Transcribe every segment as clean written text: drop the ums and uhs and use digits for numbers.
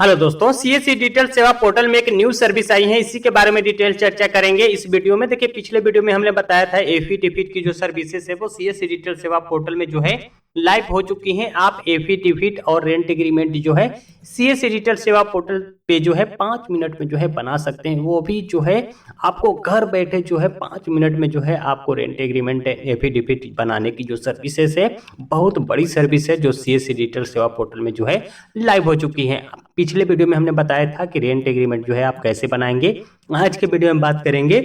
Hello दोस्तों, CSC detail सेवा portal में एक न्यू सर्विस आई है। इसी के बारे में डिटेल चर्चा करेंगे इस वीडियो में। देखिए, पिछले वीडियो में हमने बताया था एफी डिफिट की जो सर्विसेज है वो सीएससी डिटेल सेवा पोर्टल में जो है लाइव हो चुकी हैं। आप एफी डिफिट और रेंट एग्रीमेंट जो है सीएससी डिटेल सेवा पोर्टल पे जो है 5 मिनट में जो है बना सकते हैं। वो भी जो है आपको घर बैठे जो है 5 मिनट में जो है आपको रेंट एग्रीमेंट एफी डिफिट बनाने की जो सर्विसेज है, बहुत बड़ी सर्विस है जो सीएससी डिटेल सेवा पोर्टल में जो है लाइव हो चुकी है। पिछले वीडियो में हमने बताया था कि रेंट एग्रीमेंट जो है आप कैसे बनाएंगे। आज के वीडियो में बात करेंगे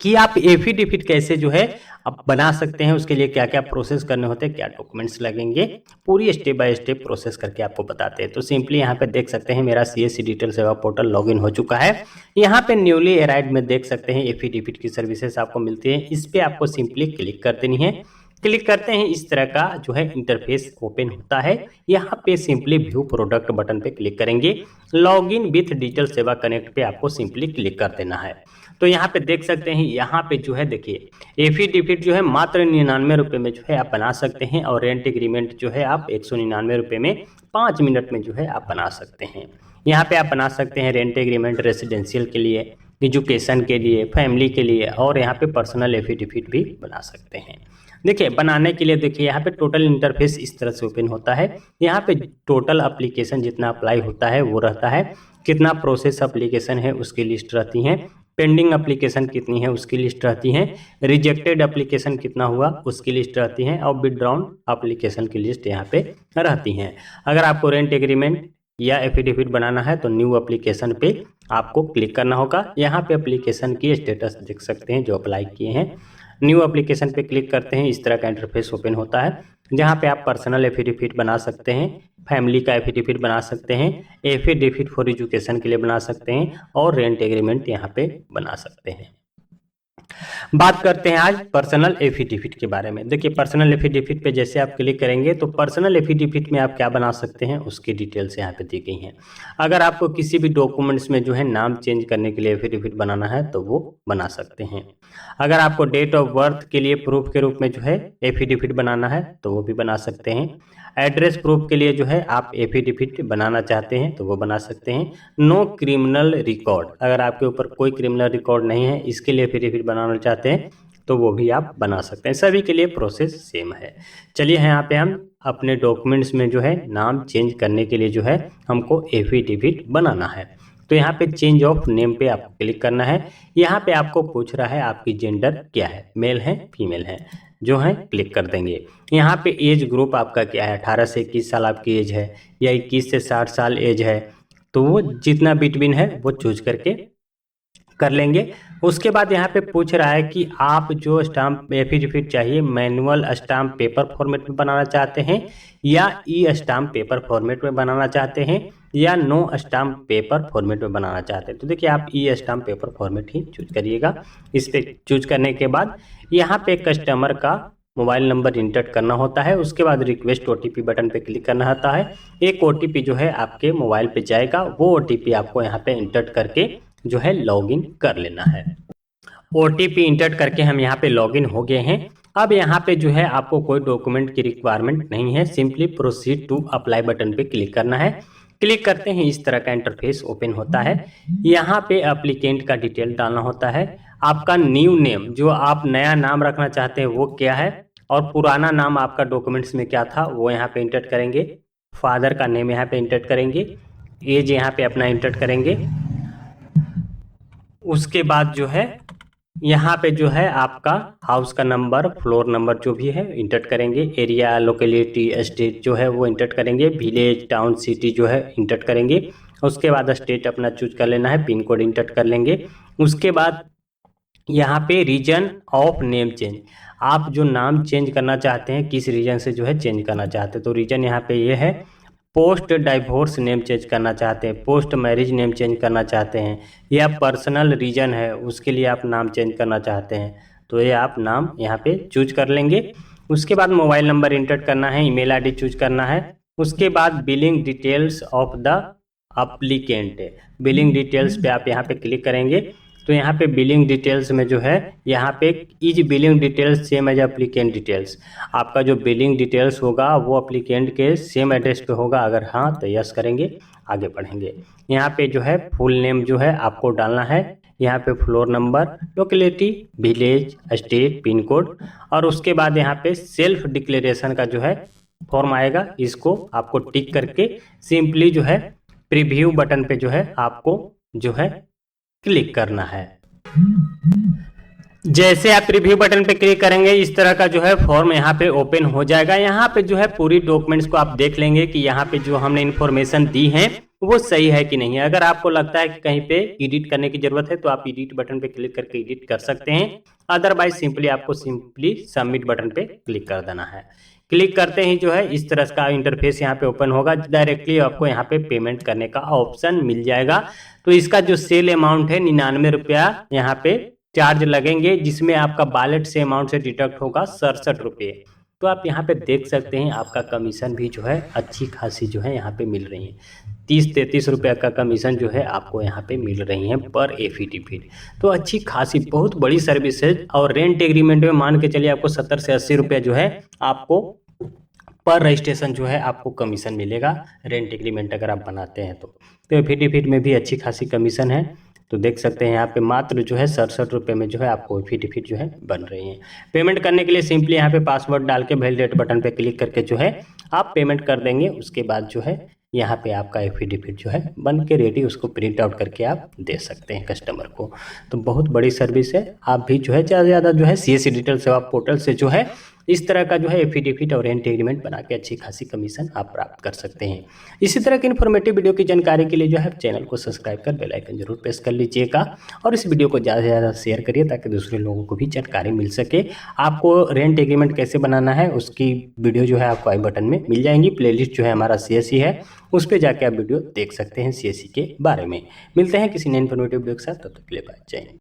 कि आप एफी डिफिट कैसे जो है आप बना सकते हैं, उसके लिए क्या क्या प्रोसेस करने होते हैं, क्या डॉक्यूमेंट्स लगेंगे, पूरी स्टेप बाय स्टेप प्रोसेस करके आपको बताते हैं। तो सिंपली यहाँ पे देख सकते हैं मेरा सीएससी डिटेल सेवा पोर्टल लॉगिन हो चुका है। यहाँ पे न्यूली अराइव्ड में देख सकते हैं एफी डिफिट की सर्विसेज आपको मिलती है। इस पर आपको सिंपली क्लिक कर देनी है। क्लिक करते हैं, इस तरह का जो है इंटरफेस ओपन होता है। यहाँ पे सिंपली व्यू प्रोडक्ट बटन पे क्लिक करेंगे। लॉगिन विथ डिटेल सेवा कनेक्ट पे आपको सिंपली क्लिक कर देना है। तो यहाँ पे देख सकते हैं, यहाँ पे जो है देखिए एफी डिफिट जो है मात्र 99 रुपये में जो है आप बना सकते हैं और रेंट एग्रीमेंट जो है आप 199 रुपये में 5 मिनट में जो है आप बना सकते हैं। यहाँ पे आप बना सकते हैं रेंट एग्रीमेंट रेसिडेंशियल के लिए, एजुकेशन के लिए, फैमिली के लिए, और यहाँ पे पर्सनल एफी डिफिट भी बना सकते हैं। देखिए, बनाने के लिए देखिए यहाँ पे टोटल इंटरफेस इस तरह से ओपन होता है। यहाँ पे टोटल एप्लीकेशन जितना अप्लाई होता है वो रहता है, कितना प्रोसेस एप्लीकेशन है उसकी लिस्ट रहती है, पेंडिंग एप्लीकेशन कितनी है उसकी लिस्ट रहती है, रिजेक्टेड एप्लीकेशन कितना हुआ उसकी लिस्ट रहती है, और विथड्रॉन एप्लीकेशन की लिस्ट यहाँ पे रहती है। अगर आपको रेंट एग्रीमेंट या एफिडेविट बनाना है तो न्यू एप्लीकेशन पे आपको क्लिक करना होगा। यहाँ पे एप्लीकेशन की स्टेटस देख सकते हैं जो अप्लाई किए हैं। न्यू एप्लीकेशन पे क्लिक करते हैं, इस तरह का इंटरफेस ओपन होता है जहाँ पे आप पर्सनल एफिडेविट बना सकते हैं, फैमिली का एफिडेविट बना सकते हैं, एफिडेविट फॉर एजुकेशन के लिए बना सकते हैं, और रेंट एग्रीमेंट यहाँ पे बना सकते हैं। बात करते हैं आज पर्सनल एफिडेविट के बारे में। देखिए, पर्सनल एफिडेविट पे जैसे आप क्लिक करेंगे तो पर्सनल एफिडेविट में आप क्या बना सकते हैं उसकी डिटेल्स यहाँ पे दी गई हैं। अगर आपको किसी भी डॉक्यूमेंट्स में जो है नाम चेंज करने के लिए एफिडेविट बनाना है तो वो बना सकते हैं। अगर आपको डेट ऑफ बर्थ के लिए प्रूफ के रूप में जो है एफिडेविट बनाना है तो वो भी बना सकते हैं। एड्रेस प्रूफ के लिए जो है आप एफिडेविट बनाना चाहते हैं तो वो बना सकते हैं। नो क्रिमिनल रिकॉर्ड, अगर आपके ऊपर कोई क्रिमिनल रिकॉर्ड नहीं है इसके लिए एफिडेविट बनाना चाहते हैं तो वो भी आप बना सकते हैं। सभी के लिए प्रोसेस सेम है। चलिए, यहाँ पे हम अपने डॉक्यूमेंट्स में जो है नाम चेंज करने के लिए जो है हमको एफिडेविट बनाना है। तो यहाँ पे चेंज ऑफ नेम पे आपको क्लिक करना है। यहाँ पे आपको पूछ रहा है आपकी जेंडर क्या है, मेल है फीमेल है, जो है क्लिक कर देंगे। यहाँ पे एज ग्रुप आपका क्या है, 18 से 21 साल आपकी एज है या 21 से 60 साल एज है, तो वो जितना बिटवीन है वो चूज करके कर लेंगे। उसके बाद यहाँ पे पूछ रहा है कि आप जो स्टाम्प एफिडेविट चाहिए मैनुअल स्टाम्प पेपर फॉर्मेट में बनाना चाहते हैं या ई स्टाम्प पेपर फॉर्मेट में बनाना चाहते हैं या नो स्टाम्प पेपर फॉर्मेट में बनाना चाहते हैं। तो देखिए, आप ई स्टाम्प पेपर फॉर्मेट ही चूज करिएगा। इस पर चूज करने के बाद यहाँ पे कस्टमर का मोबाइल नंबर इंटर करना होता है। उसके बाद रिक्वेस्ट ओटीपी बटन पे क्लिक करना होता है। एक ओटीपी जो है आपके मोबाइल पे जाएगा, वो ओटीपी आपको यहाँ पे इंटर करके जो है लॉगिन कर लेना है। ओटीपी इंटर करके हम यहाँ पे लॉगिन हो गए हैं। अब यहाँ पे जो है आपको कोई डॉक्यूमेंट की रिक्वायरमेंट नहीं है, simply proceed to apply button पे क्लिक करना है। क्लिक करते हैं, इस तरह का इंटरफेस ओपन होता है। यहाँ पे एप्लीकेंट का डिटेल डालना होता है। आपका न्यू नेम, जो आप नया नाम रखना चाहते हैं वो क्या है, और पुराना नाम आपका डॉक्यूमेंट्स में क्या था वो यहाँ पे इंटर करेंगे। फादर का नेम यहाँ पे इंटर करेंगे, एज यहाँ पे अपना इंटर करेंगे। उसके बाद जो है यहाँ पे जो है आपका हाउस का नंबर, फ्लोर नंबर जो भी है इंटर करेंगे। एरिया, लोकेलिटी, स्टेट जो है वो इंटर करेंगे। विलेज, टाउन, सिटी जो है इंटर करेंगे। उसके बाद स्टेट अपना चूज कर लेना है, पिन कोड इंटर कर लेंगे। उसके बाद यहाँ पे रीजन ऑफ नेम चेंज, आप जो नाम चेंज करना चाहते हैं किस रीजन से जो है चेंज करना चाहते हैं, तो रीजन यहाँ पे ये है। पोस्ट डाइवोर्स नेम चेंज करना चाहते हैं, पोस्ट मैरिज नेम चेंज करना चाहते हैं, या पर्सनल रीजन है उसके लिए आप नाम चेंज करना चाहते हैं, तो ये आप नाम यहाँ पे चूज कर लेंगे। उसके बाद मोबाइल नंबर इंटर करना है, ईमेल आईडी चूज करना है। उसके बाद billing details of the applicant, billing details पे आप यहाँ पे क्लिक करेंगे। तो यहाँ पे बिलिंग डिटेल्स में जो है यहाँ पे is billing details same as applicant details, आपका जो बिलिंग डिटेल्स होगा वो एप्लीकेंट के सेम एड्रेस पे होगा। अगर हाँ तो यस करेंगे, आगे बढ़ेंगे। यहाँ पे जो है फुल नेम जो है आपको डालना है, यहाँ पे floor number, locality, village, state, pin code, और उसके बाद यहाँ पे सेल्फ डिक्लेरेशन का जो है फॉर्म आएगा, इसको आपको टिक करके सिंपली जो है प्रीव्यू बटन पे जो है आपको जो है क्लिक करना है। जैसे आप प्रीव्यू बटन पे क्लिक करेंगे इस तरह का जो है फॉर्म यहाँ पे ओपन हो जाएगा। यहाँ पे जो है पूरी डॉक्यूमेंट्स को आप देख लेंगे कि यहाँ पे जो हमने इन्फॉर्मेशन दी है वो सही है कि नहीं है। अगर आपको लगता है कि कहीं पे एडिट करने की जरूरत है तो आप एडिट बटन पे क्लिक करके एडिट कर सकते हैं, अदरवाइज सिंपली आपको सिंपली सबमिट बटन पे क्लिक कर देना है। क्लिक करते ही जो है इस तरह का इंटरफेस यहाँ पे ओपन होगा, डायरेक्टली आपको यहाँ पे पेमेंट करने का ऑप्शन मिल जाएगा। तो इसका जो सेल अमाउंट है 99 रुपया यहाँ पे चार्ज लगेंगे, जिसमें आपका वॉलेट से अमाउंट से डिडक्ट होगा 67 रुपये। तो आप यहाँ पे देख सकते हैं आपका कमीशन भी जो है अच्छी खासी जो है यहाँ पे मिल रही है, 30-33 रुपये का कमीशन जो है आपको यहाँ पे मिल रही है पर एफिडेविट। तो अच्छी खासी बहुत बड़ी सर्विस है। और रेंट एग्रीमेंट में मान के चलिए आपको 70 से 80 रुपये जो है आपको पर रजिस्ट्रेशन जो है आपको कमीशन मिलेगा, रेंट एग्रीमेंट अगर आप बनाते हैं तो एफिडेविट में भी अच्छी खासी कमीशन है। तो देख सकते हैं यहाँ पे मात्र जो है 67 रुपये में जो है आपको एफिडेविट जो है बन रही है। पेमेंट करने के लिए सिंपली यहाँ पे पासवर्ड डाल के वैलिडेट बटन पे क्लिक करके जो है आप पेमेंट कर देंगे। उसके बाद जो है यहाँ पे आपका एफिडेविट जो है बन के रेडी, उसको प्रिंट आउट करके आप दे सकते हैं कस्टमर को। तो बहुत बड़ी सर्विस है। आप भी जो है ज़्यादा से ज़्यादा जो है सीएससी डिजिटल सेवा पोर्टल से जो है इस तरह का जो है एफिडेविट और रेंट एग्रीमेंट बना के अच्छी खासी कमीशन आप प्राप्त कर सकते हैं। इसी तरह की इन्फॉर्मेटिव वीडियो की जानकारी के लिए जो है चैनल को सब्सक्राइब कर बेल आइकन जरूर प्रेस कर लीजिएगा और इस वीडियो को ज़्यादा से ज़्यादा शेयर करिए ताकि दूसरे लोगों को भी जानकारी मिल सके। आपको रेंट एग्रीमेंट कैसे बनाना है उसकी वीडियो जो है आपको आई बटन में मिल जाएंगी। प्लेलिस्ट जो है हमारा सीएससी है, उस पर जाके आप वीडियो देख सकते हैं सीएससी के बारे में। मिलते हैं किसी नए इन्फॉर्मेटिव वीडियो के साथ, तब तक के लिए बाय। जय हिंद।